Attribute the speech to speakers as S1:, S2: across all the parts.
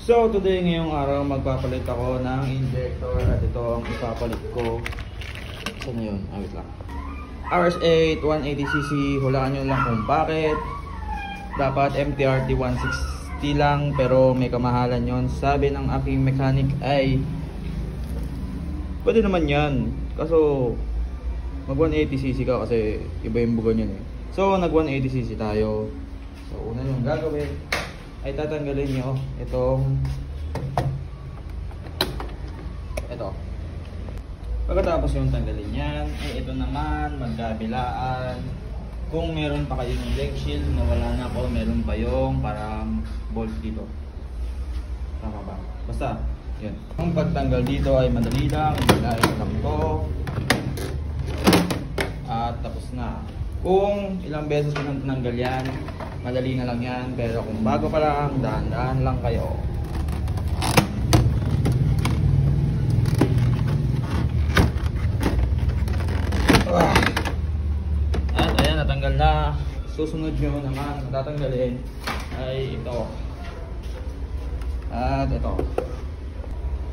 S1: So today, ngayong araw, magpapalit ako ng injector at ito ang ipapalit ko. Saan na yun? Wait lang. RS8 180cc. Hulaan nyo lang kung bakit. Dapat MTRT 160 lang pero may kamahalan yon. Sabi ng aking mechanic ay pwede naman yan. Kaso mag 180cc ka kasi iba yung bugon yun eh. So nag 180cc tayo. So una yung gagawin ay tatanggalin nyo ito. Pagkatapos yung tanggalin yan, ay ito naman magkabilaan. Kung meron pa kayong leg shield na wala na ako, meron pa yung parang bolt dito. Tama ba? Basta, yun. Ang pagtanggal dito ay madali lang. Ilahin lang to. At tapos na. Kung ilang beses ko nang tinanggal yan, madali na lang yan. Pero kung bago pa lang, dahan-dahan lang kayo. At ayan, natanggal na. Susunod nyo naman tatanggalin ay ito. At ito.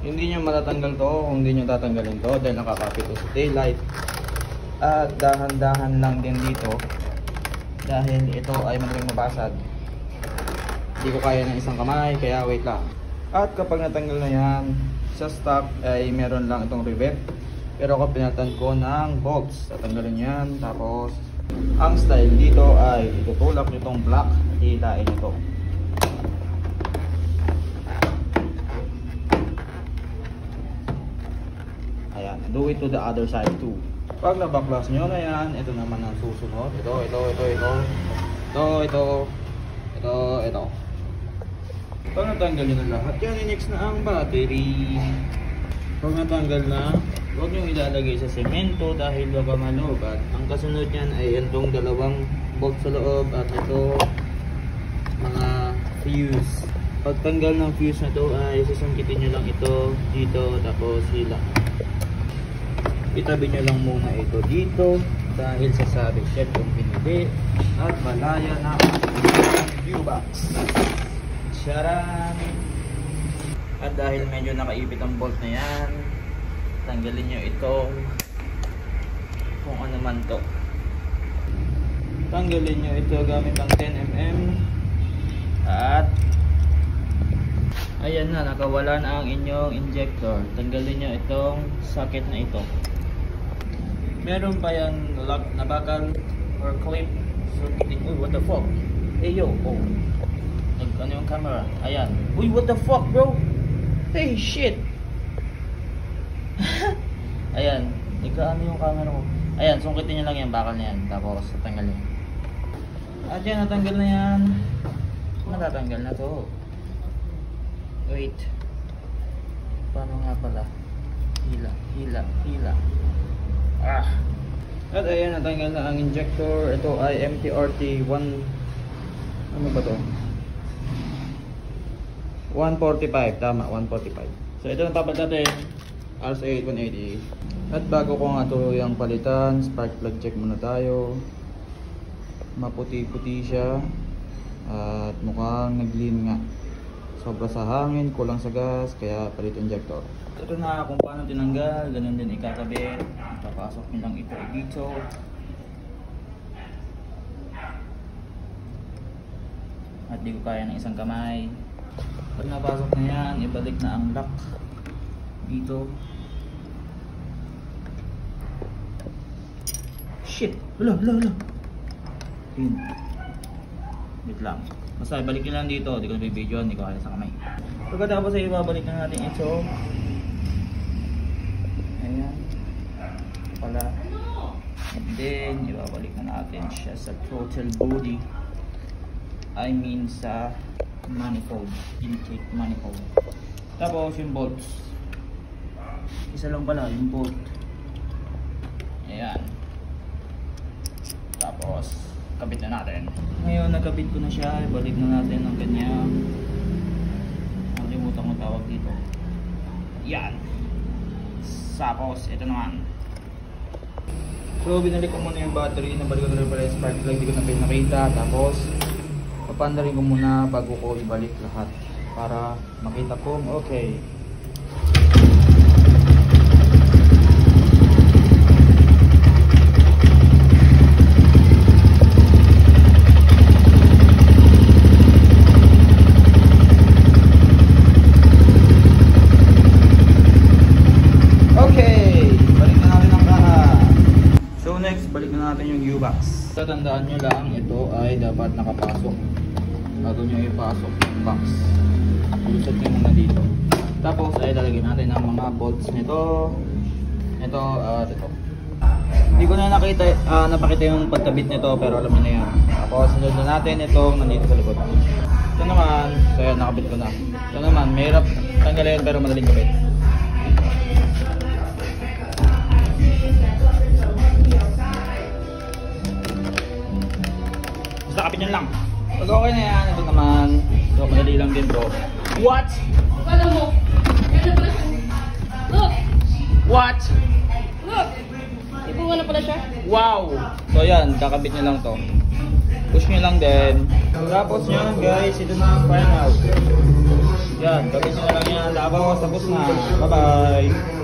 S1: Hindi nyo matatanggal to kung hindi nyo tatanggalin to dahil nakakapit to sa taillight. At dahan-dahan lang din dito dahil ito ay madaling mabasag. Hindi ko kaya ng isang kamay kaya wait lang. At kapag natanggal na yan, sa stock ay meron lang itong rivet. Pero ako pinatan ko ng bolts. Tatanggalin yan. Tapos ang style dito ay itutulak nitong block at hihitain ito. Ayan. Do it to the other side too. Pag nabaklas nyo na yan, ito naman ang susunod. Ito. Pag natanggal nyo na lahat yan, i-next na ang battery. Pag natanggal na, huwag nyo ilalagay sa semento dahil baka malobat. Ang kasunod nyan ay itong dalawang bolt sa loob at ito mga fuse. Pag tanggal ng fuse na to ay sasangkitin nyo lang ito dito tapos hila. Itabi nyo lang muna ito dito dahil sasabi siya kung pinili at malaya na ang fuse box. Charan! At dahil medyo nakaipit ang bolt na yan, tanggalin nyo itong kung ano man to. Tanggalin nyo ito gamit ang 10mm. At ayan na, nakawala na ang inyong injector. Tanggalin nyo itong socket na ito. Meron pa yan lock na bakal or clip. So, uy, what the fuck? Hey yo, oh. Ano yung camera? Ayan. Uy, what the fuck bro? Hey shit. Ayan, ano yung camera ko. Ayan, sungkitin nyo lang yan, bakal na yan. Tapos, tatanggalin. At yan, natanggal na yan. Natatanggal na to. Wait. Paano nga pala? Hila. At ayan, natanggal na ang injector. Ito ay MTRT 1. Ano ba to? 145. Tama, 145. So, ito na papalit natin. RS8 180. At bago ko nga ito yung palitan, spark plug check muna tayo. Maputi-puti siya at mukhang nag-lean nga. Sobra sa hangin, kulang sa gas, kaya palit injector. Ito na kung paano tinanggal, ganun din ikakabit. Papasok nyo lang ito dito. At di ko kaya ng isang kamay. Pag napasok na yan, ibalik na ang lock dito. Shit! Wala. Yun. Wait lang. Basta ibalik nyo lang dito. Hindi ko na-video, hindi ko kaya sa kamay. Pagkatapos ay ibabalik na natin ito. Ayan. Pala. And then, ibabalik na natin siya sa throttle body. I mean sa manifold. Intake manifold. Tapos yung bolts. Isa lang pala yung bolt. Ayan. Tapos kabit na natin. Ngayon nakabit ko na siya. Ibalik na natin ang kanyang, nakalimutan ko tawag dito. Yan. Tapos ito naman. So binalik ko muna yung battery. Nabalik ko na rin pala yung spark plug. Hindi ko na pinakita. Tapos papandarin ko muna bago ko ibalik lahat. para makita kung okay. Balik na natin yung U-box. Tatandaan nyo lang, ito ay dapat nakapasok bago nyo ipasok yung box. Lusot nyo muna dito. Tapos ay lalagyan natin ang mga bolts nito. Ito at ito. Hindi ko na napakita yung pagkabit nito, pero alam nyo na yan. Tapos sunod na natin itong nandito sa likod. Ito naman, so yan, nakabit ko na. Ito naman, mahirap tanggalin pero madaling kabit. Kapit nyo lang. Pag okay na yan, ito naman. So, madali lang din to. What?
S2: Paano mo? Ano pala siya? Look!
S1: What?
S2: Look! Ibunga na pala siya?
S1: Wow! So, yan. Kakabit nyo lang to. Push nyo lang din. Tapos yan, guys. Ito na ang final. Yan. Kabit nyo lang yan. Tapos, tapos na. Bye-bye!